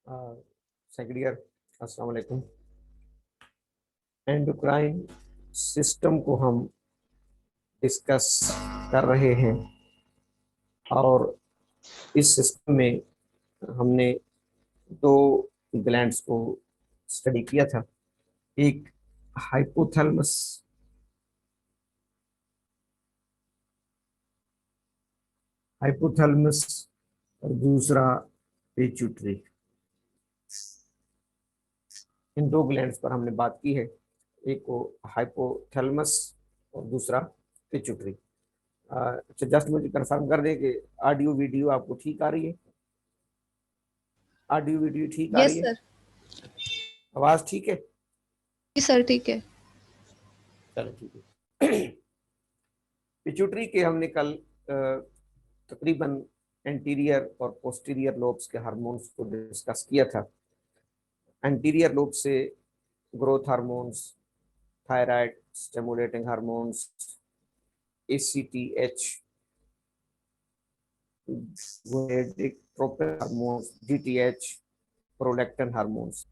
Second year, अस्सलाम वालेकुम। Endocrine system को हम डिस्कस कर रहे हैं और इस सिस्टम में हमने दो ग्लैंड्स को स्टडी किया था। एक हाइपोथैलेमस हाइपोथैलेमस और दूसरा पिट्यूटरी। इन दो ग्लैंड्स पर हमने बात की है, एक को हाइपोथैलेमस और दूसरा पिट्यूटरी। अच्छा, जस्ट मुझे कंफर्म कर दें कि ऑडियो वीडियो आपको ठीक आ रही है? ऑडियो वीडियो ठीक आ रही यस है? सर। आवाज ठीक है? जी सर, ठीक है। चलो ठीक है। पिट्यूटरी के हमने कल तकरीबन एंटीरियर और पोस्टीरियर लोब्स के हार्मोन्स को डिस्कस किया था। एंटीरियर लोब से growth hormones, thyroid stimulating hormones, ACTH, gonadotropin hormones, DTH, prolactin hormones.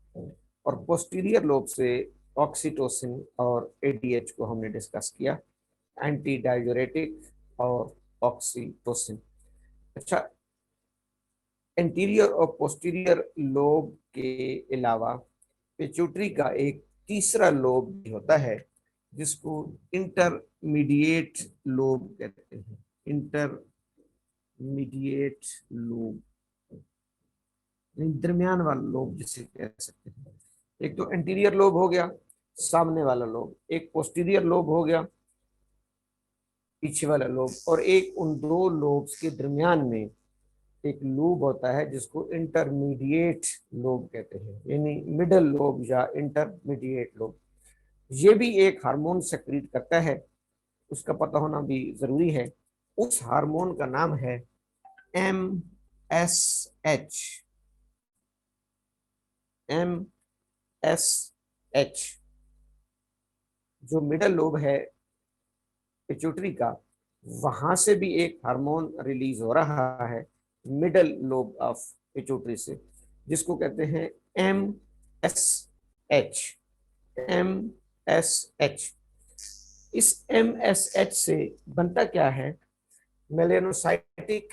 और पोस्टीरियर लोब से ऑक्सीटोसिन और ADH को हमने डिस्कस किया, एंटी डाययूरेटिक और ऑक्सीटोसिन। अच्छा, एंटीरियर और पोस्टीरियर लोब के अलावा पिट्यूटरी का एक तीसरा लोब भी होता है जिसको इंटरमीडिएट लोब कहते हैं। इंटरमीडिएट लोब, दरमियान वाला लोब जिसे कह सकते हैं। एक तो एंटीरियर लोब हो गया, सामने वाला लोब, एक पोस्टीरियर लोब हो गया, पीछे वाला लोब, और एक उन दो लोब्स के दरमियान में एक लूब होता है जिसको इंटरमीडिएट लोब कहते हैं, यानी मिडल लोब या इंटरमीडिएट लोब। ये भी एक हार्मोन सेक्रीट करता है, उसका पता होना भी जरूरी है। उस हार्मोन का नाम है MSH। MSH जो मिडल लोब है पिट्यूटरी का, वहां से भी एक हार्मोन रिलीज हो रहा है मिडल लोब ऑफ पिट्यूटरी से, जिसको कहते हैं MSH। MSH, इस MSH से बनता क्या है? मेलेनोसाइटिक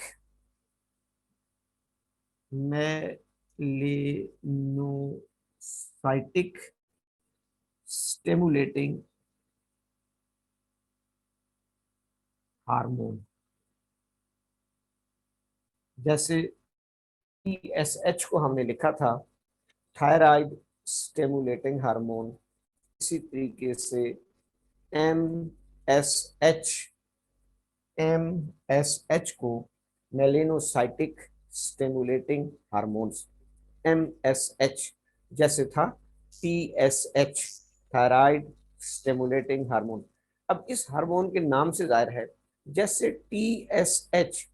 स्टिमुलेटिंग हार्मोन। जैसे TSH को हमने लिखा था थायराइड स्टिमुलेटिंग हार्मोन, इसी तरीके से MSH MSH को मेलेनोसाइटिक स्टिमुलेटिंग हार्मोन्स, MSH जैसे था TSH थायराइड स्टिमुलेटिंग हार्मोन। अब इस हार्मोन के नाम से जाहिर है, जैसे TSH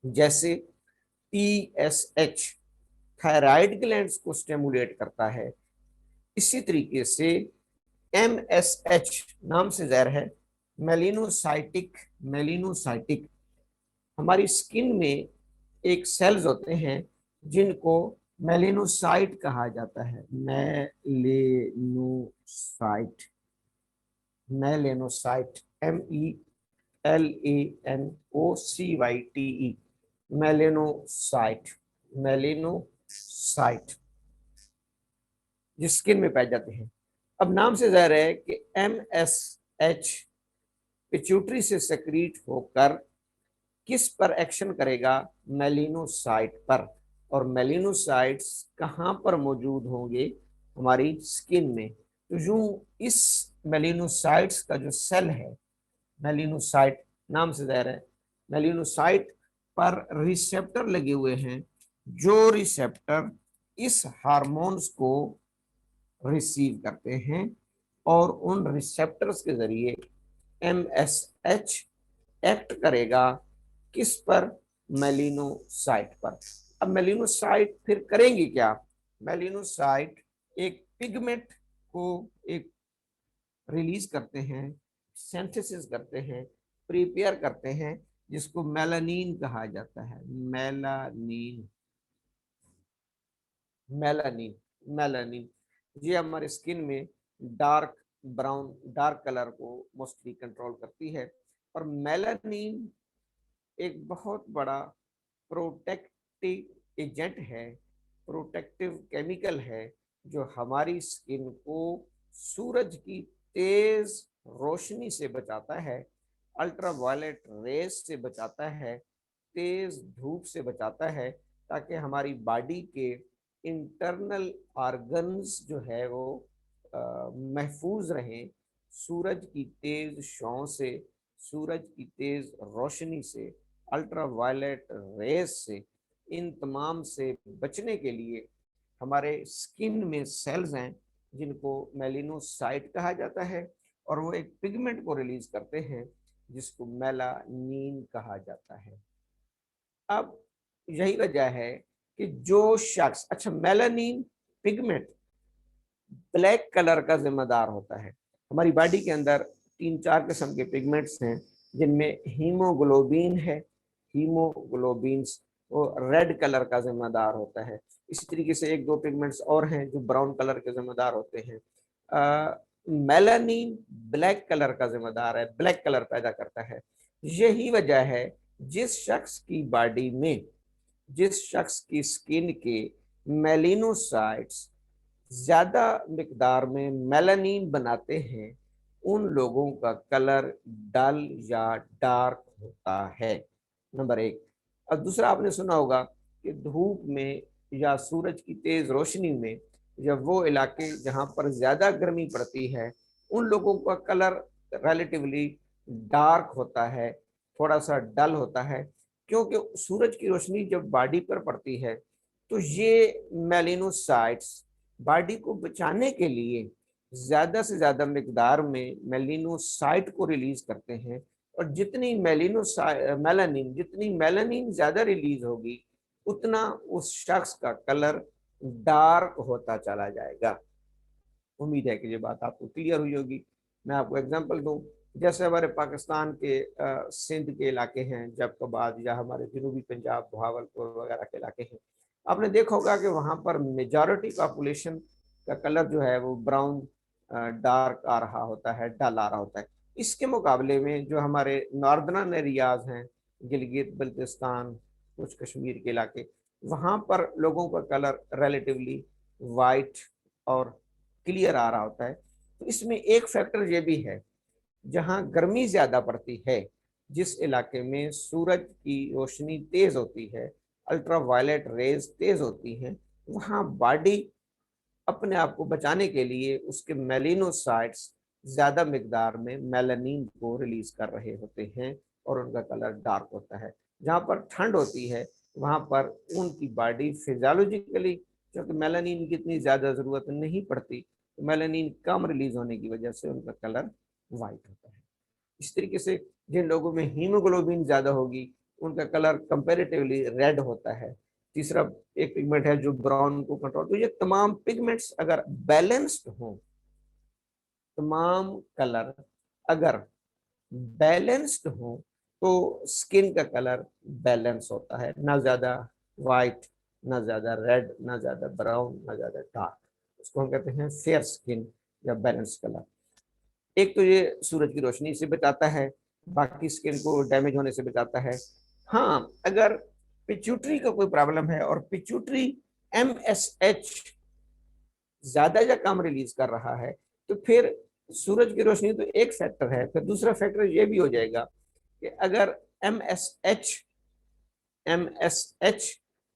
जैसे TSH थायराइड ग्लैंड्स को स्टिमुलेट करता है, इसी तरीके से MSH नाम से जाहिर है मेलिनोसाइटिक। मेलिनोसाइटिक हमारी स्किन में एक सेल्स होते हैं जिनको मेलिनोसाइट कहा जाता है। Melanocyte, melanocyte, MELANOCYTE, melanocyte. Melanocyte जो स्किन में पाए जाते हैं। अब नाम से जाहिर है कि MSH पिट्यूटरी से सेक्रीट होकर किस पर एक्शन करेगा? मेलिनोसाइट पर। और मेलिनोसाइट्स कहाँ पर मौजूद होंगे? हमारी स्किन में। तो यूं इस मेलिनोसाइट्स का जो सेल है, मेलिनोसाइट नाम से जाहिर है, मेलिनोसाइट पर रिसेप्टर लगे हुए हैं, जो रिसेप्टर इस हार्मोन्स को रिसीव करते हैं, और उन रिसेप्टर्स के जरिए MSH एक्ट करेगा किस पर? मेलिनोसाइट पर। अब मेलिनोसाइट फिर करेंगे क्या? मेलिनोसाइट एक पिगमेंट को एक रिलीज करते हैं, सिंथेसिस करते हैं, प्रिपेयर करते हैं, जिसको मेलानिन कहा जाता है। मेलानिन। मेलानिन। मेलानिन ये हमारे स्किन में डार्क ब्राउन, डार्क कलर को मोस्टली कंट्रोल करती है। और मेलानिन एक बहुत बड़ा प्रोटेक्टिव एजेंट है, प्रोटेक्टिव केमिकल है, जो हमारी स्किन को सूरज की तेज रोशनी से बचाता है, अल्ट्रावायलेट रेज से बचाता है, तेज धूप से बचाता है, ताकि हमारी बॉडी के इंटरनल ऑर्गन्स जो है वो महफूज रहें सूरज की तेज छांव से, सूरज की तेज रोशनी से, अल्ट्रावायलेट रेज से। इन तमाम से बचने के लिए हमारे स्किन में सेल्स हैं जिनको मेलिनोसाइट कहा जाता है, और वो एक पिगमेंट को रिलीज करते हैं जिसको मेलानिन कहा जाता है। अब यही वजह है कि जो शख्स, अच्छा मेलानिन पिगमेंट ब्लैक कलर का जिम्मेदार होता है। हमारी बॉडी के अंदर 3-4 किस्म के पिगमेंट्स हैं जिनमें हीमोग्लोबिन है। हीमोग्लोबिन वो रेड कलर का जिम्मेदार होता है। इसी तरीके से 1-2 पिगमेंट्स और हैं जो ब्राउन कलर के जिम्मेदार होते हैं। मेलानिन ब्लैक कलर का जिम्मेदार है, ब्लैक कलर पैदा करता है। यही वजह है जिस शख्स की बॉडी में, जिस शख्स की स्किन के मेलिनोसाइट्स ज्यादा मिकदार में मेलानिन बनाते हैं, उन लोगों का कलर डल या डार्क होता है, नंबर 1। अब दूसरा, आपने सुना होगा कि धूप में या सूरज की तेज रोशनी में, जब वो इलाके जहां पर ज्यादा गर्मी पड़ती है, उन लोगों का कलर रिलेटिवली डार्क होता है, थोड़ा सा डल होता है, क्योंकि सूरज की रोशनी जब बॉडी पर पड़ती है तो ये मेलिनोसाइट्स बॉडी को बचाने के लिए ज्यादा से ज्यादा मिकदार में मेलिनोसाइट को रिलीज करते हैं। और जितनी मेलानिन, जितनी मेलानिन ज्यादा रिलीज होगी, उतना उस शख्स का कलर डार्क होता चला जाएगा। उम्मीद है कि ये बात आपको क्लियर हुई होगी। मैं आपको एग्जांपल दूं, जैसे हमारे पाकिस्तान के सिंध के इलाके हैं, जैकबाबाद, या हमारे जनूबी पंजाब, बहावलपुर वगैरह के इलाके हैं, आपने देखा होगा कि वहाँ पर मेजॉरिटी पॉपुलेशन का कलर जो है वो ब्राउन डार्क आ रहा होता है, डल आ रहा होता है। इसके मुकाबले में जो हमारे नॉर्दर्न एरियाज हैं, गिलगित बल्तिस्तान, कुछ कश्मीर के इलाके, वहाँ पर लोगों का कलर रिलेटिवली वाइट और क्लियर आ रहा होता है। तो इसमें एक फैक्टर ये भी है, जहाँ गर्मी ज्यादा पड़ती है, जिस इलाके में सूरज की रोशनी तेज होती है, अल्ट्रावायलेट रेज तेज होती हैं, वहाँ बॉडी अपने आप को बचाने के लिए उसके मेलिनोसाइट्स ज्यादा मिकदार में मेलानिन को रिलीज कर रहे होते हैं और उनका कलर डार्क होता है। जहाँ पर ठंड होती है वहाँ पर उनकी बॉडी फिजियोलॉजिकली, क्योंकि मेलानिन की इतनी ज्यादा जरूरत नहीं पड़ती, तो मेलानिन कम रिलीज होने की वजह से उनका कलर वाइट होता है। इस तरीके से जिन लोगों में हीमोग्लोबिन ज्यादा होगी उनका कलर कंपेरेटिवली रेड होता है। तीसरा एक पिगमेंट है जो ब्राउन को कंट्रोल, तो ये तमाम पिगमेंट्स अगर बैलेंस्ड हो, तमाम कलर अगर बैलेंस्ड हो, तो स्किन का कलर बैलेंस होता है, ना ज्यादा वाइट, ना ज्यादा रेड, ना ज्यादा ब्राउन, ना ज्यादा डार्क। उसको हम कहते हैं फेयर स्किन या बैलेंस कलर। एक तो ये सूरज की रोशनी से बचाता है, बाकी स्किन को डैमेज होने से बचाता है। हाँ, अगर पिट्यूटरी का कोई प्रॉब्लम है और पिट्यूटरी MSH ज्यादा या कम रिलीज कर रहा है, तो फिर सूरज की रोशनी तो एक फैक्टर है, फिर दूसरा फैक्टर ये भी हो जाएगा कि अगर MSH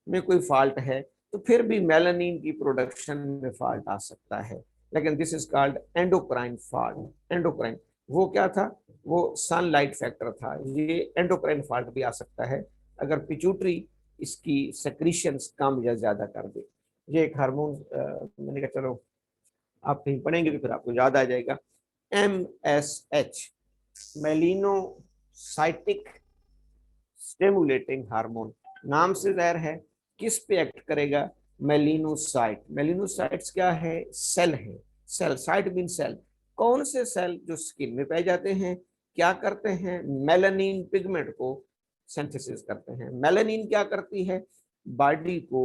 में कोई फॉल्ट है तो फिर भी मेलानिन की प्रोडक्शन में फॉल्ट आ सकता है। लेकिन this is called endocrine fault. Endocrine वो क्या था, वो सनलाइट फैक्टर था। ये एंडोक्राइन फॉल्ट भी आ सकता है अगर पिट्यूटरी इसकी सेक्रीशंस कम या ज्यादा कर दे। ये एक हार्मोन, मैंने कहा चलो आप कहीं पढ़ेंगे तो फिर आपको याद आ जाएगा। MSH मेलिनोसाइटिक स्टिमुलेटिंग हार्मोन, नाम से जाहिर है किस पे एक्ट करेगा, मेलिनोसाइट। मेलिनोसाइट्स क्या है, सेल है। Cell, site mean cell. कौन से सेल जो स्किन में पाए जाते हैं, क्या करते हैं, मेलानिन पिगमेंट को सिंथेसिस करते हैं। मेलानिन क्या करती है, बॉडी को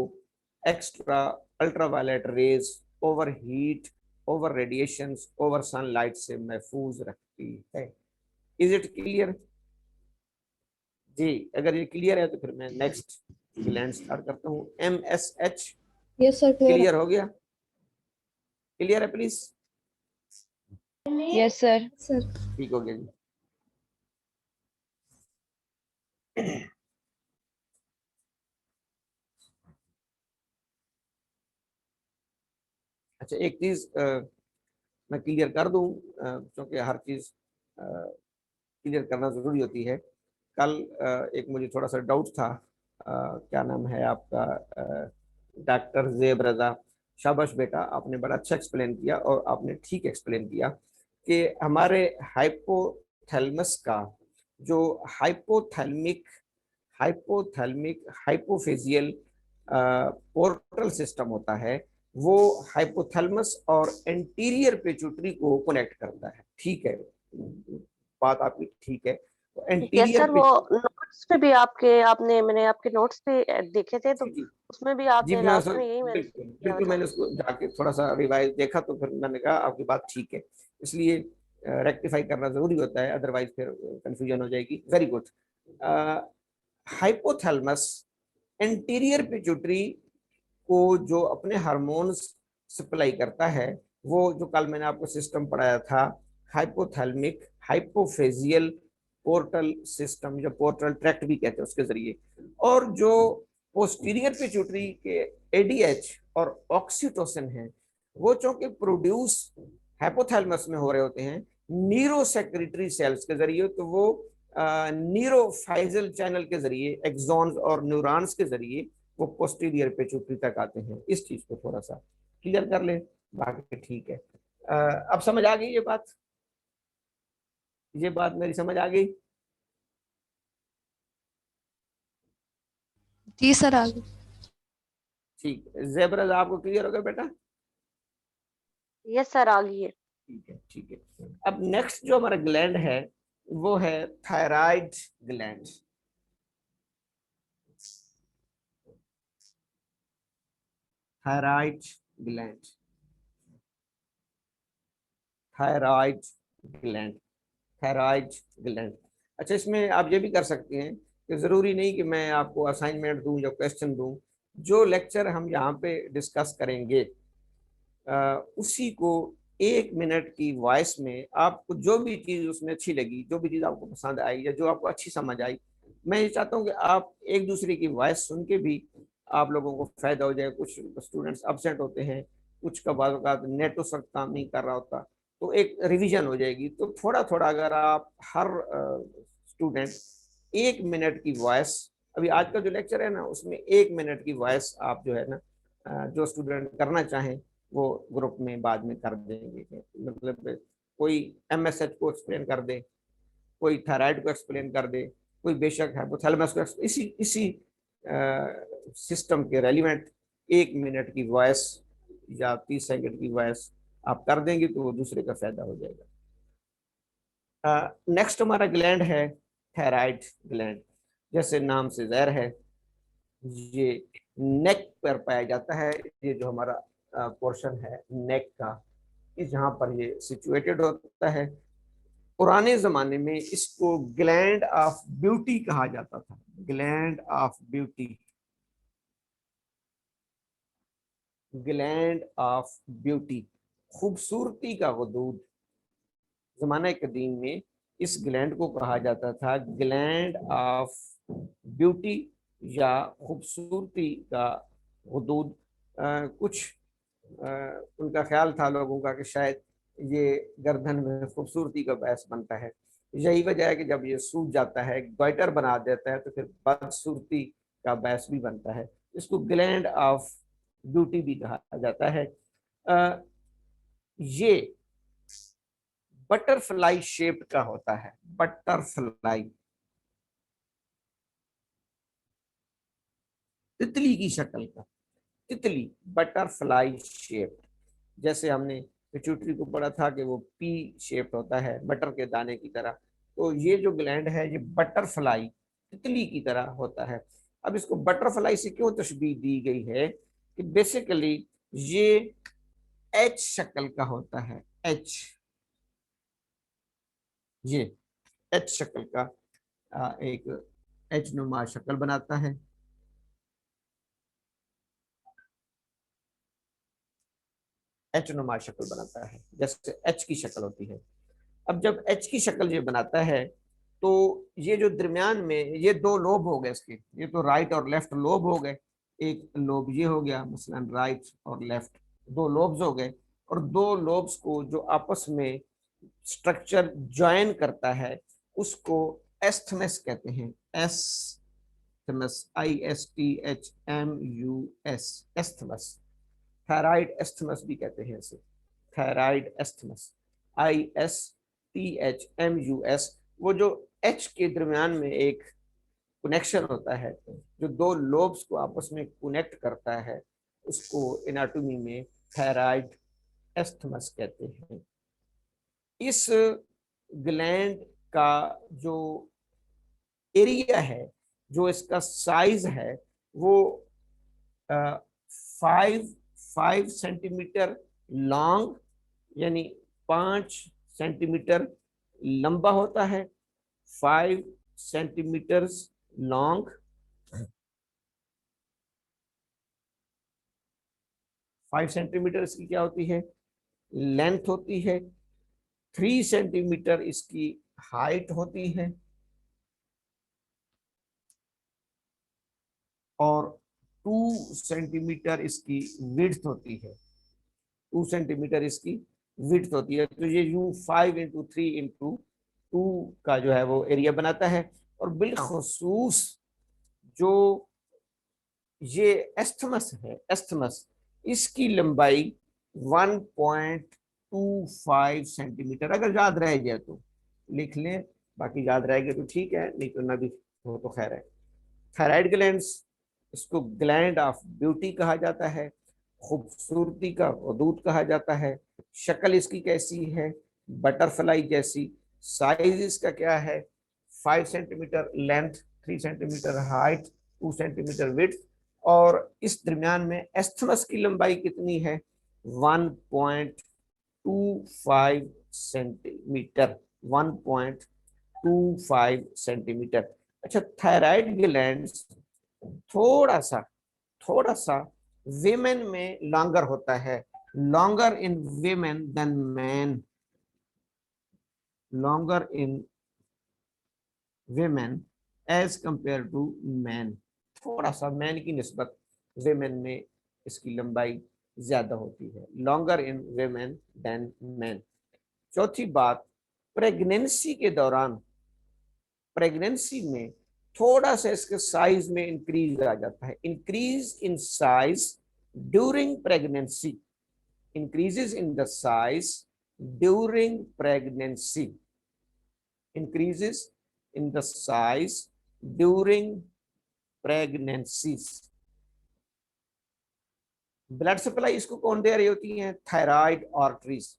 extra ultraviolet rays, over heat, over radiation, over sunlight से महफूज रखती है। इज इट क्लियर जी? अगर ये क्लियर है तो फिर मैं नेक्स्ट ग्लैंड स्टार्ट करता हूँ। MSH yes sir clear clear हो गया? क्लियर है प्लीज? यस सर सर ठीक हो गया जी। अच्छा, एक चीज मैं क्लियर कर दूं, क्योंकि हर चीज क्लियर करना जरूरी होती है। कल एक मुझे थोड़ा सा डाउट था, क्या नाम है आपका, डॉक्टर जेब रजा, शाबाश बेटा, आपने बड़ा अच्छा एक्सप्लेन किया और आपने ठीक एक्सप्लेन किया कि हमारे हाइपोथैलेमस का जो hypothalamic hypothalamic hypophyseal portal system होता है, वो हाइपोथैलेमस और एंटीरियर पिट्यूटरी को कनेक्ट करता है। ठीक है, बात आपकी ठीक है। तो यस एंटीरियर सर, वो नोट्स पे भी आपने मैंने आपके नोट्स पे देखे थे, तो जी उसमें भी जी, आपने मैं लास्ट उसको में यही मेंशन बिल्कुल किया बिल्कुल था। मैंने उसको जाके थोड़ा सा रिवाइज देखा, तो फिर मैंने कहा आपकी बात ठीक है, इसलिए रेक्टिफाई करना जरूरी होता है, अदरवाइज फिर कंफ्यूजन हो जाएगी। Very good. Hypothalamus anterior pituitary को जो अपने हार्मोन्स सप्लाई करता है, वो जो कल मैंने आपको सिस्टम पढ़ाया था, हाइपोथैलेमिक हाइपोफेजियल पोर्टल सिस्टम, जो पोर्टल ट्रैक्ट भी कहते हैं, उसके जरिए। और जो पोस्टीरियर पिट्यूटरी के ADH और ऑक्सीटोसिन है, वो चूंकि प्रोड्यूस हाइपोथैलेमस में हो रहे होते हैं न्यूरो सेक्रेटरी सेल्स के जरिए, तो वो न्यूरोफाइजल चैनल के जरिए, एक्सॉन्स और न्यूरॉन्स के जरिए वो पोस्टीरियर पिट्यूटरी तक आते हैं। इस चीज को थोड़ा सा क्लियर कर ले, बाकी ठीक है। अब समझ आ गई ये बात? ये बात मेरी समझ आ गई? जी सर आगे ठीक है, जेबरस आपको क्लियर हो गया बेटा? यस सर, आ गई है। ठीक है ठीक है। अब नेक्स्ट जो हमारा ग्लैंड है वो है thyroid gland. Thyroid gland, thyroid gland, thyroid gland. अच्छा, इसमें आप ये भी कर सकते हैं कि जरूरी नहीं कि मैं आपको असाइनमेंट दूं या क्वेश्चन दूं, जो लेक्चर हम यहाँ पे डिस्कस करेंगे उसी को 1 मिनट की वॉइस में आपको जो भी चीज उसमें अच्छी लगी, जो भी चीज आपको पसंद आई या जो आपको अच्छी समझ आई, मैं ये चाहता हूँ कि आप एक दूसरे की वॉइस सुन के भी आप लोगों को फायदा हो जाए। कुछ स्टूडेंट्स absent होते हैं, कुछ का बाद नेट उस वक्त काम नहीं कर रहा होता, तो एक रिवीजन हो जाएगी। तो थोड़ा थोड़ा अगर आप हर स्टूडेंट 1 मिनट की वॉइस, अभी आज का जो लेक्चर है ना, उसमें 1 मिनट की वॉइस आप जो है ना, जो स्टूडेंट करना चाहें वो ग्रुप में बाद में कर देंगे। मतलब कोई MSH को एक्सप्लेन कर दे, कोई थायराइड को एक्सप्लेन कर दे, कोई बेशक हाइपोथैलेमस को, इसी इसी सिस्टम के रेलिवेंट 1 मिनट की वॉइस या 30 सेकंड की वॉइस आप कर देंगे तो वो दूसरे का फायदा हो जाएगा। नेक्स्ट हमारा ग्लैंड है थायराइड ग्लैंड। जैसे नाम से ज़ाहिर है, ये नेक पर पाया जाता है। ये जो हमारा पोर्शन है नेक का, इस जहाँ पर ये सिचुएटेड होता है। पुराने जमाने में इसको ग्लैंड ऑफ ब्यूटी कहा जाता था, gland of beauty, gland of beauty, खूबसूरती का वजूद। जमाने कदीम में इस ग्लैंड को कहा जाता था ग्लैंड ऑफ ब्यूटी या खूबसूरती का हदूद। कुछ उनका ख्याल था लोगों का कि शायद ये गर्दन में खूबसूरती का बायस बनता है। यही वजह है कि जब ये सूख जाता है, ग्वाइटर बना देता है, तो फिर बदसूरती का बायस भी बनता है। इसको ग्लैंड ऑफ ब्यूटी भी कहा जाता है। ये बटरफ्लाई शेप का होता है, बटरफ्लाई, तितली की शक्ल का, तितली, बटरफ्लाई शेप। जैसे हमने पिट्यूटरी को पढ़ा था कि वो पी शेप होता है, बटर के दाने की तरह, तो ये जो ग्लैंड है ये बटरफ्लाई, तितली की तरह होता है। अब इसको बटरफ्लाई से क्यों तशबीह दी गई है कि बेसिकली ये एच शक्ल का होता है, एच, ये एच शक्ल का एक एच नुमा शक्ल बनाता है। एच नुमा शक्ल बनाता है, जैसे एच की शक्ल होती है। अब जब एच की शक्ल ये बनाता है तो ये जो दरमियान में ये दो लोब हो गए इसके, ये तो राइट और लेफ्ट लोब हो गए, एक लोब ये हो गया मसलन राइट और लेफ्ट, दो लोब्स हो गए, और दो लोब्स को जो आपस में स्ट्रक्चर ज्वाइन करता है उसको एस्थमस कहते हैं, isthmus, ISTHMUS, isthmus. Thyroid isthmus भी कहते हैं इसे, थायराइड एस्थमस, ISTHMUS। वो जो एच के दरमियान में एक कनेक्शन होता है जो दो लोब्स को आपस में कनेक्ट करता है, उसको एनाटॉमी में थायराइड एस्थमस कहते हैं। इस ग्लैंड का जो एरिया है, जो इसका साइज है, वो 5 सेंटीमीटर लॉन्ग, यानी 5 सेंटीमीटर लंबा होता है, 5 सेंटीमीटर लॉन्ग, 5 सेंटीमीटर इसकी क्या होती है, लेंथ होती है, 3 सेंटीमीटर इसकी हाइट होती है, और 2 सेंटीमीटर इसकी विड्थ होती है, 2 सेंटीमीटर इसकी विड्थ होती है। तो ये यूं 5 × 3 × 2 का जो है वो एरिया बनाता है। और बिलखसूस जो ये एस्थमस है, एस्थमस, इसकी लंबाई 1.25 सेंटीमीटर, अगर याद रह जाए तो लिख लें, बाकी याद रहेगा तो ठीक है, नहीं तो ना भी हो तो खैर है। थायराइड ग्लैंड्स, इसको ग्लैंड ऑफ ब्यूटी कहा जाता है, खूबसूरती का वदूद कहा जाता है। शक्ल इसकी कैसी है, बटरफ्लाई जैसी। साइज इसका क्या है, 5 centimetre length, 3 centimetre height, 2 centimetre width. और इस दरमियान में एस्थमस की लंबाई कितनी है, 1.25 सेंटीमीटर, 1.25 सेंटीमीटर। अच्छा, थायराइड ग्लैंड्स थोड़ा सा विमेन में लॉन्गर होता है, longer in women than man, longer in women as compare to man. थोड़ा सा मैन की निस्बत विमेन में इसकी लंबाई ज्यादा होती है, longer in women than man. चौथी बात, प्रेगनेंसी के दौरान, प्रेगनेंसी में थोड़ा सा इसके साइज में इंक्रीज आ जाता है, increase in size during pregnancy, increases in the size during pregnancy, increases in the size during pregnancies। Blood supply इसको कौन दे रही होती है, thyroid arteries,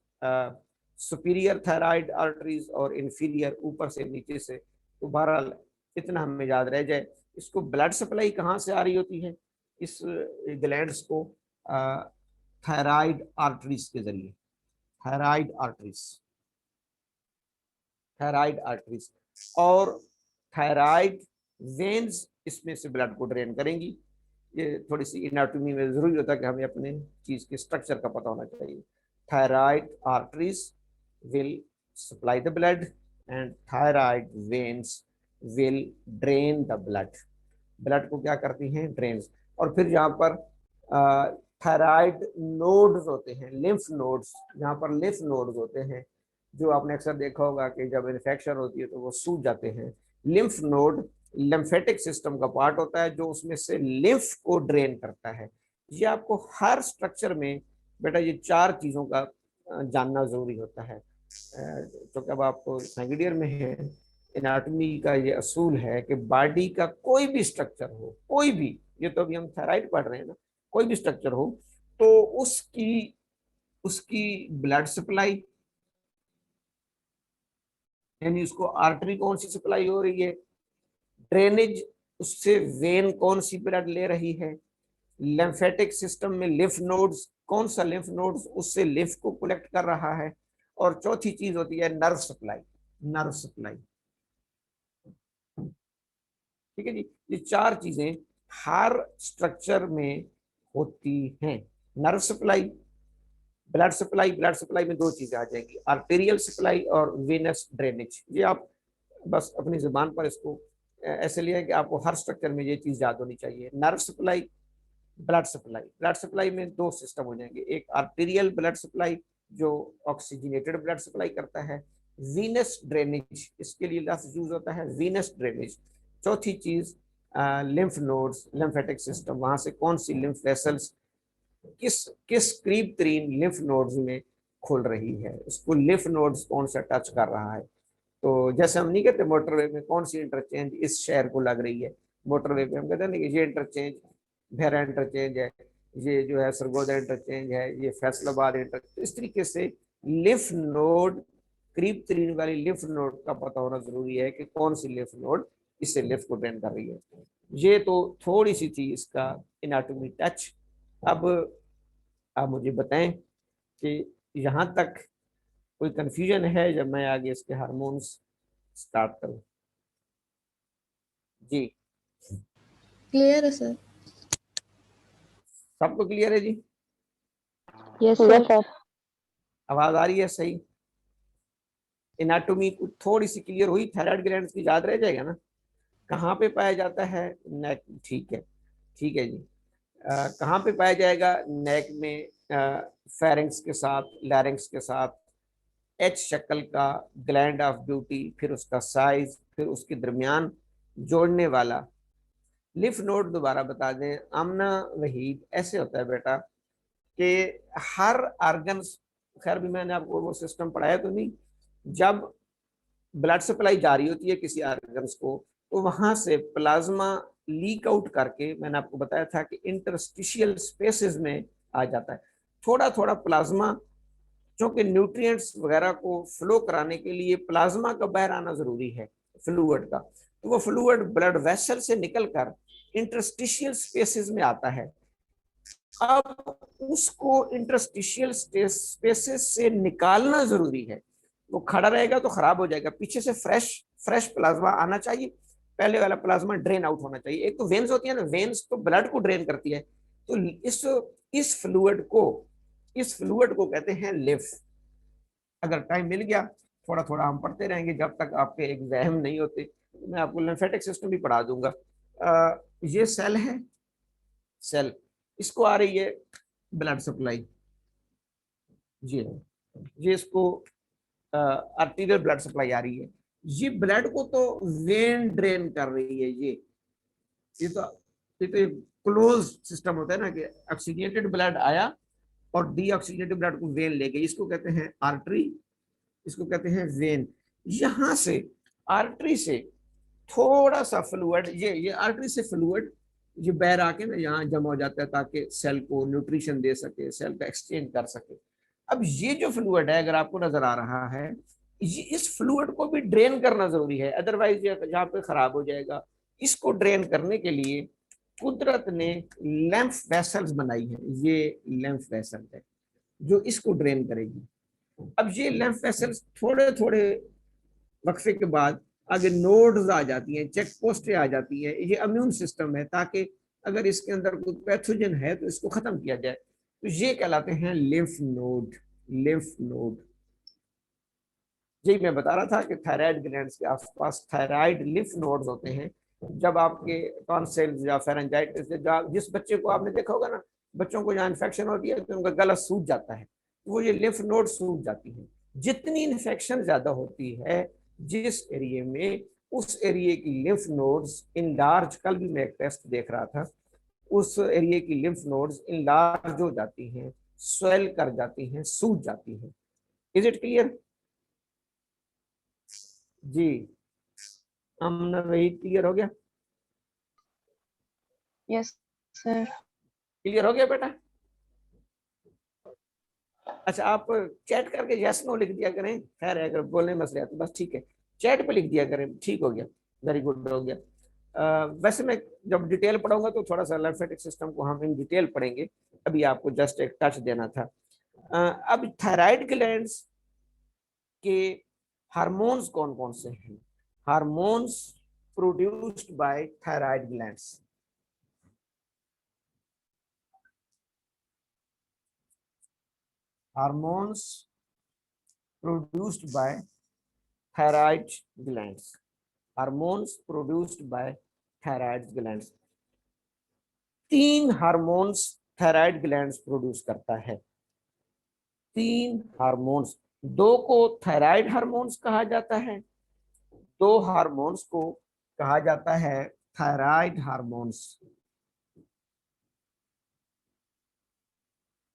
superior thyroid arteries और इंफीरियर, ऊपर से नीचे से। तो बहरहाल इतना हमें याद रह जाए, इसको ब्लड सप्लाई कहाँ से आ रही होती है, इस ग्लैंड्स को थायराइड आर्टरीज के जरिए, थायराइड आर्टरीज, थायराइड आर्टरीज। और थायराइड वेन्स इसमें से ब्लड को ड्रेन करेंगी। ये थोड़ी सी एनाटॉमी में जरूरी होता है कि हमें अपने चीज के स्ट्रक्चर का पता होना चाहिए। Thyroid arteries will supply the blood and thyroid veins will drain the blood, blood को क्या करती हैं, ड्रेन। और फिर यहाँ पर थायराइड नोड्स होते हैं, लिम्फ नोड्स, यहाँ पर लिम्फ नोड्स होते हैं, जो आपने अक्सर देखा होगा कि जब इन्फेक्शन होती है तो वो सूज जाते हैं। लिम्फ नोड लिम्फेटिक सिस्टम का पार्ट होता है जो उसमें से लिम्फ को ड्रेन करता है। ये आपको हर स्ट्रक्चर में बेटा ये चार चीजों का जानना जरूरी होता है। तो कब आपको सेकेंड ईयर में है, एनाटॉमी का ये असूल है कि बॉडी का कोई भी स्ट्रक्चर हो, कोई भी, ये तो अभी हम थायराइड पढ़ रहे हैं ना, कोई भी स्ट्रक्चर हो तो उसकी उसकी ब्लड सप्लाई, यानी उसको आर्टरी कौन सी सप्लाई हो रही है, ड्रेनेज उससे वेन कौन सी ब्लड ले रही है, लिम्फेटिक सिस्टम में लिम्फ नोड्स, कौन सा लिम्फ नोड्स उससे लिम्फ को कलेक्ट कर रहा है। और चौथी चीज होती है नर्व सप्लाई, नर्व सप्लाई। ठीक है जी, ये चार चीजें हर स्ट्रक्चर में होती हैं। Nerve supply, blood supply, blood supply में दो चीजें आ जाएंगी, आर्टेरियल सप्लाई और वेनस ड्रेनेज। ये आप बस अपनी जुबान पर इसको ऐसे लिया कि आपको हर स्ट्रक्चर में ये चीज याद होनी चाहिए। Nerve supply, blood supply. Blood supply में दो सिस्टम हो जाएंगे, एक आर्टेरियल ब्लड सप्लाई जो ऑक्सीजनेटेड ब्लड सप्लाई करता है, वीनस ड्रेनेज, इसके लिए लफ्ज यूज होता है वीनस ड्रेनेज। चौथी चीज लिम्फ नोड्स, लिम्फेटिक सिस्टम, वहां से कौन सी लिम्फ वेसल्स किस किस करीब तरीन लिम्फ नोड्स में खुल रही है, उसको लिम्फ नोड्स कौन सा टच कर रहा है। तो जैसे हम नहीं कहते मोटरवे में कौन सी इंटरचेंज इस शहर को लग रही है, मोटरवे पे हम कहते हैं ना कि ये इंटरचेंज भेरा इंटरचेंज है, ये जो है सरगोदा इंटरचेंज है, ये फैसलाबाद इंटरचेंज। इस तरीके से लिम्फ नोड, करीब तरीन वाली लिम्फ नोड का पता होना जरूरी है कि कौन सी लिम्फ नोड इससे लिम्फ को ड्रेन कर रही है। ये तो थोड़ी सी थी इसका एनाटॉमी टच। अब आप मुझे बताएं कि यहाँ तक कोई कंफ्यूजन है जब मैं आगे इसके हार्मोन्स स्टार्ट करूं। जी क्लियर है सर। सबको क्लियर है जी? Yes sir. आवाज आ रही है सही? एनाटॉमी को थोड़ी सी क्लियर हुई? थायराइड ग्लैंड की याद रह जाएगा ना, कहाँ पे पाया जाता है? नेक, ठीक है, ठीक है जी। कहाँ पे पाया जाएगा? नेक में, फेरिंग्स के साथ, लैरिंग्स के साथ, एच शक्ल का ग्लैंड ऑफ ब्यूटी, फिर उसका साइज, फिर उसके दरमियान जोड़ने वाला लिफ नोड। दोबारा बता दें आमना वहीद, ऐसे होता है बेटा कि हर आर्गन, खैर भी मैंने आपको वो सिस्टम पढ़ाया तो नहीं, जब ब्लड सप्लाई जारी होती है किसी आर्गन्स को तो वहां से प्लाज्मा लीक आउट करके, मैंने आपको बताया था कि इंटरस्टिशियल स्पेसेस में आ जाता है। थोड़ा थोड़ा प्लाज्मा, क्योंकि न्यूट्रिएंट्स वगैरह को फ्लो कराने के लिए प्लाज्मा का बाहर आना जरूरी है, फ्लूइड का, तो वो फ्लूइड ब्लड वेसल से निकलकर इंटरस्टिशियल स्पेसेस में आता है। अब उसको इंटरस्टिशियल स्पेसेस से निकालना जरूरी है, वो खड़ा रहेगा तो खराब हो जाएगा। पीछे से फ्रेश प्लाज्मा आना चाहिए, पहले वाला प्लाज्मा ड्रेन आउट होना चाहिए। एक तो वेन्स होती है ना, वेन्स तो ब्लड को ड्रेन करती है, तो इस फ्लूइड को कहते हैं लिफ। अगर टाइम मिल गया, थोड़ा थोड़ा हम पढ़ते रहेंगे जब तक आपके एग्जाम नहीं होते, तो मैं आपको लिम्फेटिक सिस्टम भी पढ़ा दूंगा। ये सेल है, सेल, इसको आ रही है ब्लड सप्लाई, ये इसको आर्टीरियल ब्लड सप्लाई आ रही है। ये ब्लड को तो वेन ड्रेन कर रही है। ये तो क्लोज सिस्टम होता है ना कि ऑक्सीजनेटेड ब्लड आया और डीऑक्सीजनेटेड ब्लड को वेन ले गई, इसको कहते हैं आर्टरी, इसको कहते हैं वेन। यहां से आर्टरी से थोड़ा सा फ्लूइड, ये आर्टरी से फ्लूइड ये बहर आके ना यहाँ जमा हो जाता है ताकि सेल को न्यूट्रिशन दे सके, सेल का एक्सचेंज कर सके। अब ये जो फ्लूइड है अगर आपको नजर आ रहा है, ये इस फ्लूइड को भी ड्रेन करना जरूरी है, अदरवाइज ये जहाँ पे खराब हो जाएगा। इसको ड्रेन करने के लिए कुदरत ने लैम्फ वेसल्स बनाई है, ये लैम्फ वेसल है जो इसको ड्रेन करेगी। अब ये लैम्फ वेसल्स थोड़े थोड़े वक्फे के बाद आगे नोड्स आ जाती हैं, चेक पोस्टें आ जाती हैं, ये इम्यून सिस्टम है ताकि अगर इसके अंदर कोई पैथोजन है तो इसको खत्म किया जाए। तो ये कहलाते हैं लिम्फ नोड, लिम्फ नोड। यही मैं बता रहा था कि थायराइड ग्लैंड्स के आसपास थायराइड लिम्फ नोड्स होते हैं। जब आपके टॉन्सिल्स या फेरेंजाइटिस, जिस बच्चे को आपने देखा होगा ना, बच्चों को जहाँ इन्फेक्शन होती है तो उनका गला सूज जाता है, वो ये लिम्फ नोड सूज जाती है। जितनी इन्फेक्शन ज्यादा होती है जिस एरिया में, उस एरिया की लिम्फ नोड्स इनलार्ज, कल भी मैं एक टेस्ट देख रहा था, उस एरिया की लिम्फ नोड्स इनलार्ज हो जाती हैं, स्वेल कर जाती हैं, सूज जाती हैं। इज इट क्लियर जी? हमने वही क्लियर हो गया? Yes sir. क्लियर हो गया बेटा? अच्छा, आप चैट करके यस नो लिख दिया करें, खैर अगर बोलने मसले तो बस ठीक है, चैट पे लिख दिया करें, ठीक हो गया, वेरी गुड हो गया। वैसे मैं जब डिटेल पढ़ाऊंगा तो थोड़ा सा लिम्फेटिक सिस्टम को हम इन डिटेल पढ़ेंगे, अभी आपको जस्ट एक टच देना था। अब थायराइड ग्लैंड्स के हार्मोन्स कौन कौन से हैं? Hormones produced by thyroid glands. Hormones produced by thyroid glands. Hormones produced by thyroid glands. 3 hormones thyroid glands produce करता है। 3 हार्मोन्स, 2 को थायराइड हार्मोन्स कहा जाता है, 2 हार्मोन्स को कहा जाता है थायराइड हार्मोन्स।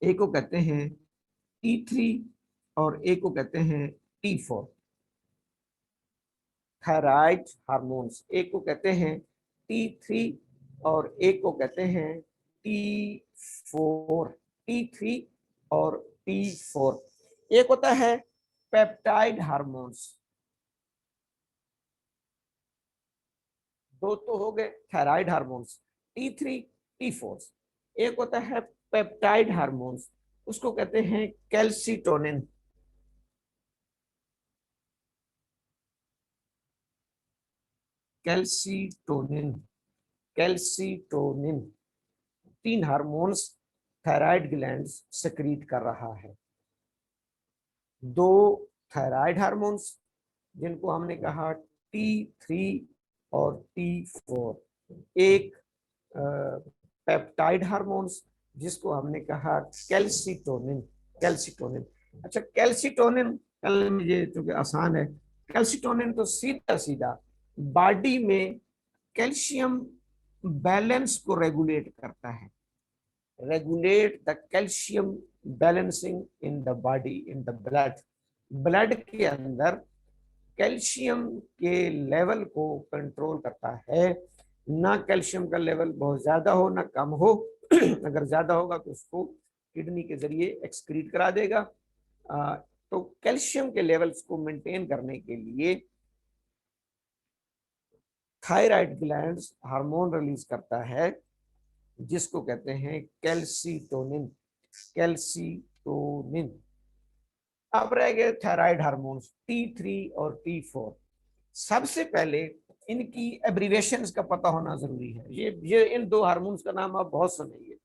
एक को कहते हैं T3 और एक को कहते हैं T4। थायराइड हार्मोन्स, एक को कहते हैं T3 और एक को कहते हैं T4। T3 और T4। एक होता है पेप्टाइड हार्मोन्स, 2 तो हो गए थायराइड हार्मोन्स T3 T4। एक होता है पेप्टाइड हार्मोन्स, उसको कहते हैं calcitonin. Calcitonin, calcitonin. 3 hormones thyroid glands secrete कर रहा है। 2 थायराइड हार्मोन्स जिनको हमने कहा T3 और T4। एक पेप्टाइड हार्मोन्स जिसको हमने कहा कैल्सिटोनिन। कैल्सिटोनिन, अच्छा कैल्सिटोनिन मुझे चूंकि आसान है, कैल्सिटोनिन तो सीधा सीधा बॉडी में कैल्शियम बैलेंस को रेगुलेट करता है। Regulate the calcium balancing in the body, in the blood. Blood के अंदर कैल्शियम के लेवल को कंट्रोल करता है। ना कैल्शियम का लेवल बहुत ज्यादा हो ना कम हो। अगर ज्यादा होगा तो उसको किडनी के जरिए एक्सक्रीट करा देगा। तो कैल्शियम के लेवल्स को मेंटेन करने के लिए थायराइड ग्लैंड्स हार्मोन रिलीज करता है जिसको कहते हैं कैल्सिटोनिन। कैल्सिटोनिन। अब रह गए थायराइड हार्मोन्स T3 और T4। सबसे पहले इनकी एब्रीवेशंस का पता होना जरूरी है। ये इन 2 हार्मोन्स का नाम आप बहुत सुनेंगे।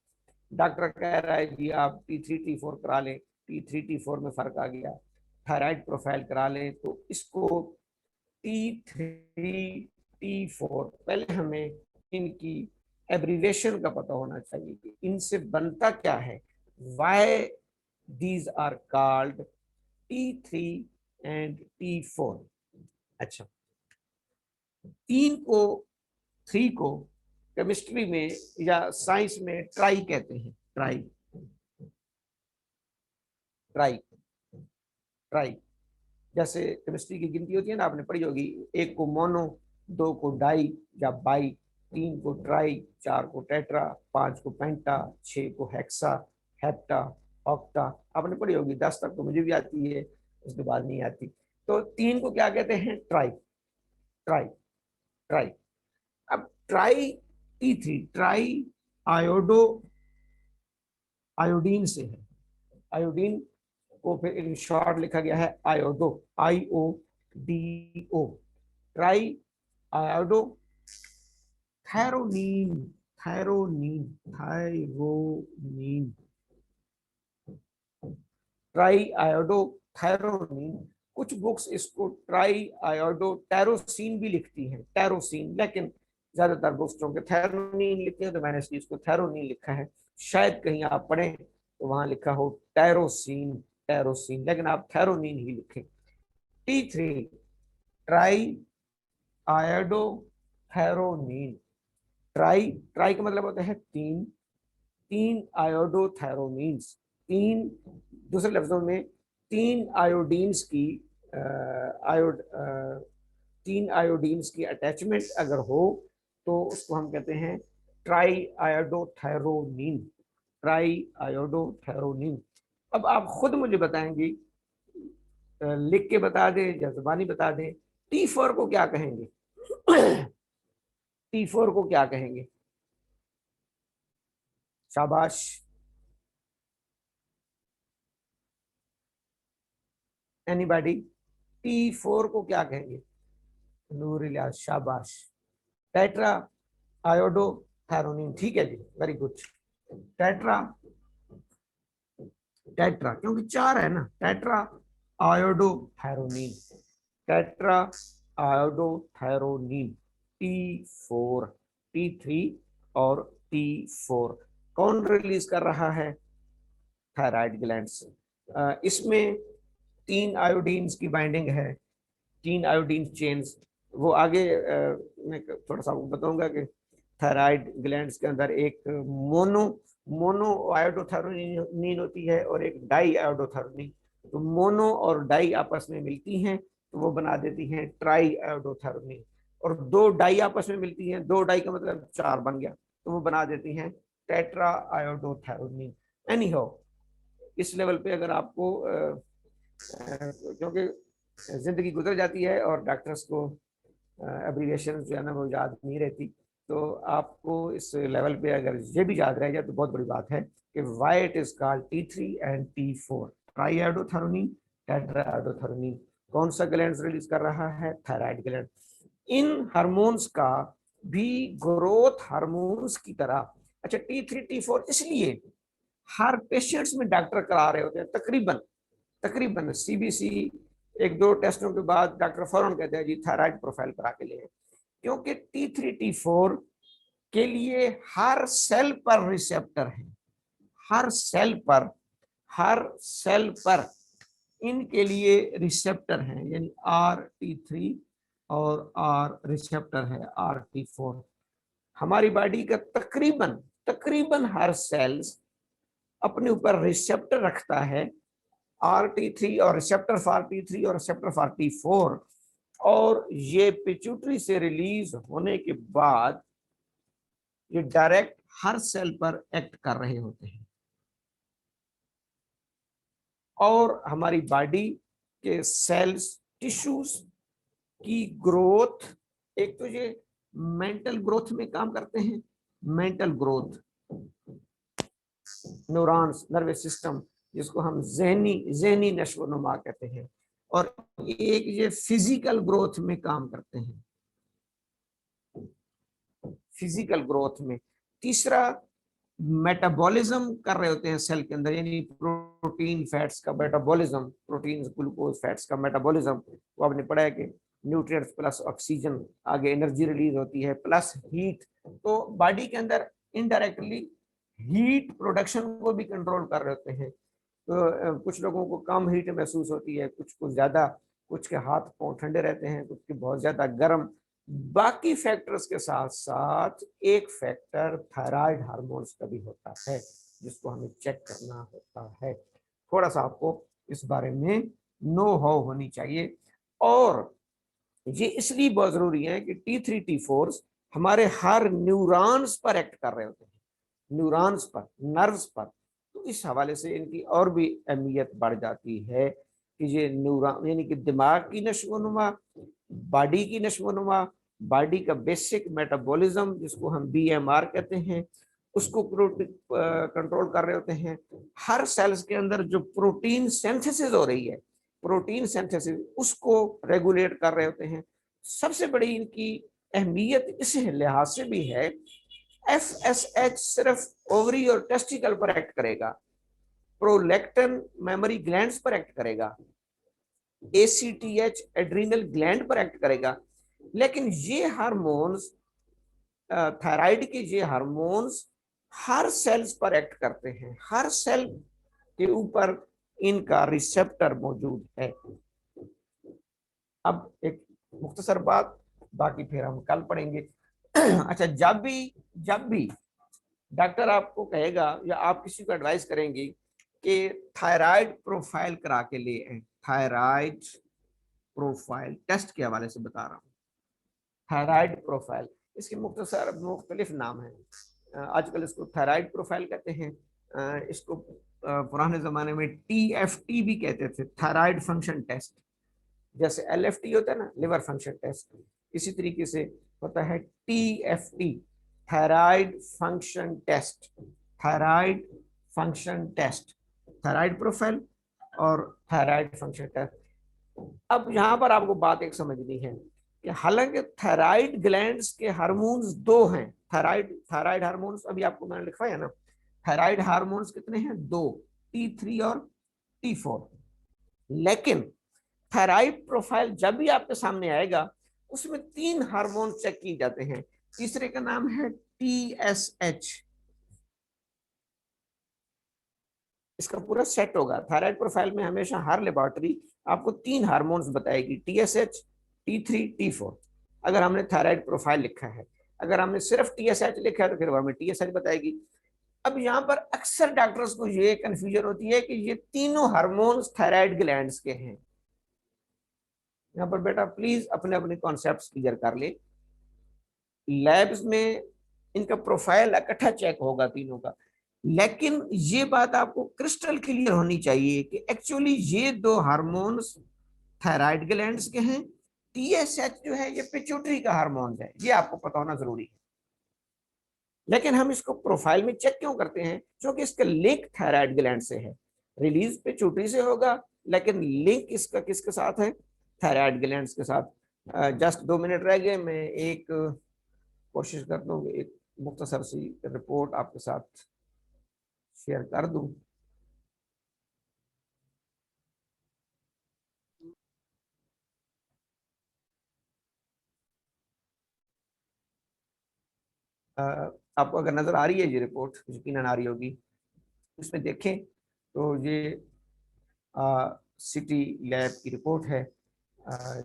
डॉक्टर कह रहा है जी आप T3 T4 करा लें, T3 T4 में फर्क आ गया, थायराइड प्रोफाइल करा लें। तो इसको T3 T4 पहले हमें इनकी एब्रीवेशन का पता होना चाहिए कि इनसे बनता क्या है। Why these are called T3 and T4। अच्छा, 3 को केमिस्ट्री में या साइंस में ट्राई कहते हैं। Tri, tri, try. जैसे केमिस्ट्री की गिनती होती है ना, आपने पढ़ी होगी, 1 को मोनो, 2 को डाई या बाई, 3 को ट्राई, 4 को टेट्रा, 5 को पेंटा, 6 को हेक्सा, हेप्टा, ऑक्टा। आपने पढ़ी होगी, 10 तक तो मुझे भी आती है, उसके बाद नहीं आती। तो 3 को क्या कहते हैं? Tri, tri, tri. अब tri T3 tri iodo, iodine से है। आयोडीन को फिर इन शॉर्ट लिखा गया है iodo, IODO। Tri iodo thyronine, thyronine, thyronine. Tri iodo thyronine. कुछ बुक्स इसको ट्राई आयोडो टैरोसिन भी लिखती हैं, टैरोसिन, लेकिन ज्यादातर बुक्स के थैरोनीन लिखते हैं, तो मैंने इसको थैरोनीन लिखा है। शायद कहीं आप पढ़ें तो वहां लिखा हो टैरोसिन, टैरोसिन, लेकिन आप थैरोनीन ही लिखें। T3 tri iodo thyronine. Tri, tri का मतलब होता है 3 आयोडो थैरोनीन्स। 3, दूसरे लफ्जों में 3 आयोडीन्स की आयोड 3 आयोडीन्स की अटैचमेंट अगर हो तो उसको हम कहते हैं ट्राई आयोडोथैरोनीन। ट्राई आयोडोथैरोनीन। अब आप खुद मुझे बताएंगे, लिख के बता दें या जुबानी बता दें, T4 को क्या कहेंगे? T4 को क्या कहेंगे? शाबाश। एनीबॉडी? T4 को क्या कहेंगे? नूर इलियास, शाबाश। टेट्रा आयोडोथैरोनिन, ठीक है जी, वेरी गुड। टेट्रा, टेट्रा क्योंकि 4 है ना, टेट्रा आयोडोथैरोनिन, टेट्रा आयोडोथैरोनिन T4, T3 और T4 कौन रिलीज कर रहा है? थायराइड ग्लैंड से। इसमें 3 आयोडीन्स की बाइंडिंग है, 3 आयोडीन चेन्स। वो आगे मैं थोड़ा सा बताऊंगा कि थायराइड ग्लैंड्स के अंदर एक मोनो आयोडोथैरोनिन होती है और एक डाई आयोडोथैरोनिन। तो मोनो और डाई आपस में मिलती हैं तो वो बना देती हैं ट्राई आयोडोथैरोनिन, और 2 डाई आपस में मिलती हैं, 2 डाई का मतलब 4 बन गया, तो वो बना देती हैं टेट्रा आयोडोथैरोनिन। एनी हो, इस लेवल पे अगर आपको क्योंकि जिंदगी गुजर जाती है और डॉक्टर्स को एब्रीविएशन जो है ना वो याद नहीं रहती, तो आपको इस लेवल पे अगर ये भी याद रह जाए तो बहुत बड़ी बात है कि why it is called T3 and T4, ट्राईआयोडोथैरोनिन, टेट्राआयोडोथैरोनिन। कौन सा ग्लैंड रिलीज कर रहा है? Thyroid gland. इन हार्मोन्स का भी ग्रोथ हार्मोन्स की तरह, अच्छा T3 T4 इसलिए हर पेशेंट्स में डॉक्टर करा रहे होते हैं, तकरीबन CBC 1-2 टेस्टों के बाद डॉक्टर फौरन कहते हैं जी थायराइड प्रोफाइल करा के लिए, क्योंकि T3 T4 के लिए हर सेल पर रिसेप्टर है, हर सेल पर इनके लिए रिसेप्टर हैं, यानी RT3 और R रिसेप्टर है RT4। हमारी बॉडी का तकरीबन हर सेल्स अपने ऊपर रिसेप्टर रखता है, RT3 और रिसेप्टर फॉर T3 और रिसेप्टर फॉर T4, और ये पिट्यूटरी से रिलीज होने के बाद ये डायरेक्ट हर सेल पर एक्ट कर रहे होते हैं। और हमारी बॉडी के सेल्स, टिश्यूज की ग्रोथ, एक तो ये मेंटल ग्रोथ में काम करते हैं, mental growth, neurons, nervous system, जिसको हम जहनी नशोनुमा कहते हैं, और एक ये फिजिकल ग्रोथ में काम करते हैं, फिजिकल ग्रोथ में। तीसरा मेटाबॉलिज्म कर रहे होते हैं सेल के अंदर, यानी प्रोटीन फैट्स का मेटाबॉलिज्म, प्रोटीन ग्लूकोज फैट्स का मेटाबॉलिज्म। वो आपने पढ़ा है कि न्यूट्रिएंट्स प्लस ऑक्सीजन, आगे एनर्जी रिलीज होती है, प्लस हीट। तो बॉडी के अंदर इनडायरेक्टली हीट प्रोडक्शन को भी कंट्रोल कर रहे होते हैं। तो कुछ लोगों को कम हीट महसूस होती है, कुछ को ज्यादा, कुछ के हाथ पांव ठंडे रहते हैं, कुछ के बहुत ज्यादा गर्म। बाकी फैक्टर्स के साथ साथ एक फैक्टर थायराइड हार्मोन्स का भी होता है, जिसको हमें चेक करना होता है। थोड़ा सा आपको इस बारे में नो हाउ होनी चाहिए, और ये इसलिए बहुत जरूरी है कि T3 T4 हमारे हर न्यूरॉन्स पर एक्ट कर रहे होते हैं, न्यूरॉन्स पर, नर्व्स पर। तो इस हवाले से इनकी और भी अहमियत बढ़ जाती है कि ये न्यूरॉन, यानी कि दिमाग की नशोनुमा, बॉडी की नशोनुमा, बॉडी का बेसिक मेटाबॉलिज्म जिसको हम BMR कहते हैं, उसको कंट्रोल कर रहे होते हैं। हर सेल्स के अंदर जो प्रोटीन सिंथेसिस हो रही है, प्रोटीन सिंथेसिस, उसको रेगुलेट कर रहे होते हैं। सबसे बड़ी इनकी अहमियत इस लिहाज से भी है, FSH सिर्फ ओवरी और टेस्टिकल पर एक्ट करेगा, प्रोलैक्टिन मेमोरी ग्लैंड्स पर एक्ट करेगा, ACTH एड्रीनल ग्लैंड पर एक्ट करेगा, लेकिन ये हार्मोन्स, थायराइड के ये हार्मोन्स हर सेल्स पर एक्ट करते हैं, हर सेल के ऊपर इनका रिसेप्टर मौजूद है। अब एक मुख्तसर बात, बाकी फिर हम कल पढ़ेंगे। अच्छा, जब भी डॉक्टर आपको कहेगा या आप किसी को एडवाइस करेंगे कि थायराइड प्रोफाइल करा के लिए, थायराइड प्रोफाइल टेस्ट के हवाले से बता रहा हूँ, थायराइड प्रोफाइल, इसके मुख्तसर मुख्तलिफ नाम हैं। आजकल इसको थायराइड प्रोफाइल कहते हैं, इसको पुराने ज़माने में TFT भी कहते थे, थायराइड फंक्शन टेस्ट। जैसे LFT होता है ना, लिवर फंक्शन टेस्ट, इसी तरीके से होता है TFT, thyroid function test, thyroid function test, thyroid profile और थायराइड फंक्शन टेस्ट। अब यहाँ पर आपको बात एक समझनी है कि हालांकि थायराइड ग्लैंड्स के हार्मोन्स दो हैं, थायराइड हार्मोन्स अभी आपको मैंने लिखवाया ना, थायराइड हार्मोन्स कितने हैं? दो, T3 और T4। लेकिन थायराइड प्रोफाइल जब भी आपके सामने आएगा उसमें 3 हार्मोन चेक किए जाते हैं। तीसरे का नाम है TSH। इसका पूरा सेट होगा। थायराइड प्रोफाइल में हमेशा हर लेबोरेटरी आपको 3 हार्मोन्स बताएगी, TSH, T3, T4। अगर हमने थायराइड प्रोफाइल लिखा है, अगर हमने सिर्फ TSH लिखा है तो फिर वो हमें TSH बताएगी। अब यहाँ पर अक्सर डॉक्टर्स को ये कंफ्यूजन होती है कि ये तीनों हार्मोन्स थायराइड ग्लैंड्स के हैं। यहाँ पर बेटा प्लीज अपने अपने कॉन्सेप्ट्स क्लियर कर ले। लैब्स में इनका प्रोफाइल इकट्ठा चेक होगा तीनों का, लेकिन ये बात आपको क्रिस्टल क्लियर होनी चाहिए कि एक्चुअली ये दो हार्मोन्स थायराइड ग्लैंड्स के हैं। TSH जो है ये पिट्यूटरी का हार्मोन है, ये आपको पता होना जरूरी है। लेकिन हम इसको प्रोफाइल में चेक क्यों करते हैं? क्योंकि इसका लिंक थायराइड ग्लैंड से है। रिलीज पिट्यूटरी से होगा, लेकिन लिंक इसका किसके साथ है? थायराइड ग्लैंड्स के साथ। जस्ट 2 मिनट रह गए, मैं एक कोशिश कर दूं, एक मुख्तसर सी रिपोर्ट आपके साथ शेयर कर दूं। आपको अगर नजर आ रही है ये रिपोर्ट, यकीनन आ रही होगी, इसमें देखें तो ये सिटी लैब की रिपोर्ट है।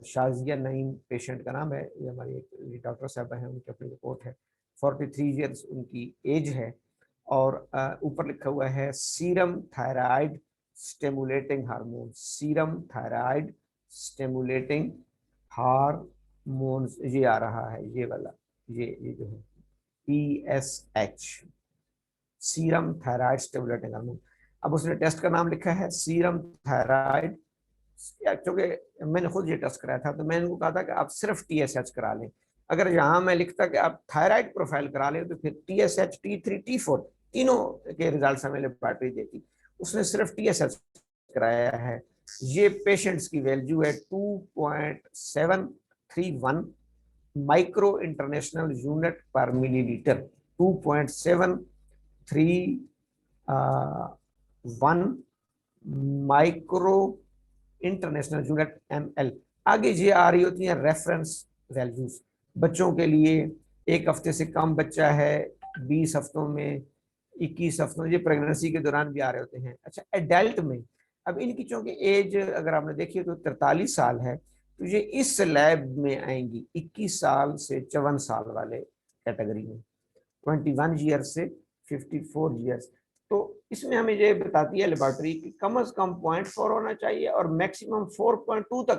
शाजिया नईम पेशेंट का नाम है, ये हमारी एक डॉक्टर साहब हैं, उनकी अपनी रिपोर्ट है। 43 ईयर्स उनकी एज है और ऊपर लिखा हुआ है serum thyroid stimulating hormone, serum thyroid stimulating hormones, ये आ रहा है, ये वाला, ये जो है TSH, serum thyroid stimulating hormone. अब उसने टेस्ट का नाम लिखा है सीरम थायराइड, क्योंकि मैंने खुद ये टेस्ट कराया था तो मैंने उनको कहा था कि आप सिर्फ TSH करा लें। अगर यहाँ मैं लिखता कि आप थायराइड प्रोफाइल करा लें तो फिर TSH, T3, T4 तीनों के रिजल्ट हमें लेबोरेटरी देती। उसने सिर्फ TSH कराया है। ये पेशेंट्स की वैल्यू है 2.731 माइक्रो इंटरनेशनल यूनिट पर millilitre, 2.731 micro international unit ML। आगे ये आ रही होती हैं रेफरेंस वैल्यूज। बच्चों के लिए 1 हफ्ते से कम बच्चा है, 20 हफ्तों में, 21 हफ्तों, ये प्रेगनेंसी के दौरान भी आ रहे होते हैं। अच्छा, एडल्ट में अब इनकी चूंकि एज अगर आपने देखी तो 43 साल है, तो ये इस लैब में आएंगी 21 साल से 54 साल वाले कैटेगरी में, 21 ईयर से 54 ईयर्स। तो इसमें हमें ये बताती है लेबोरेटरी कि कम से कम 0.4 होना चाहिए और मैक्सिमम 4.2 तक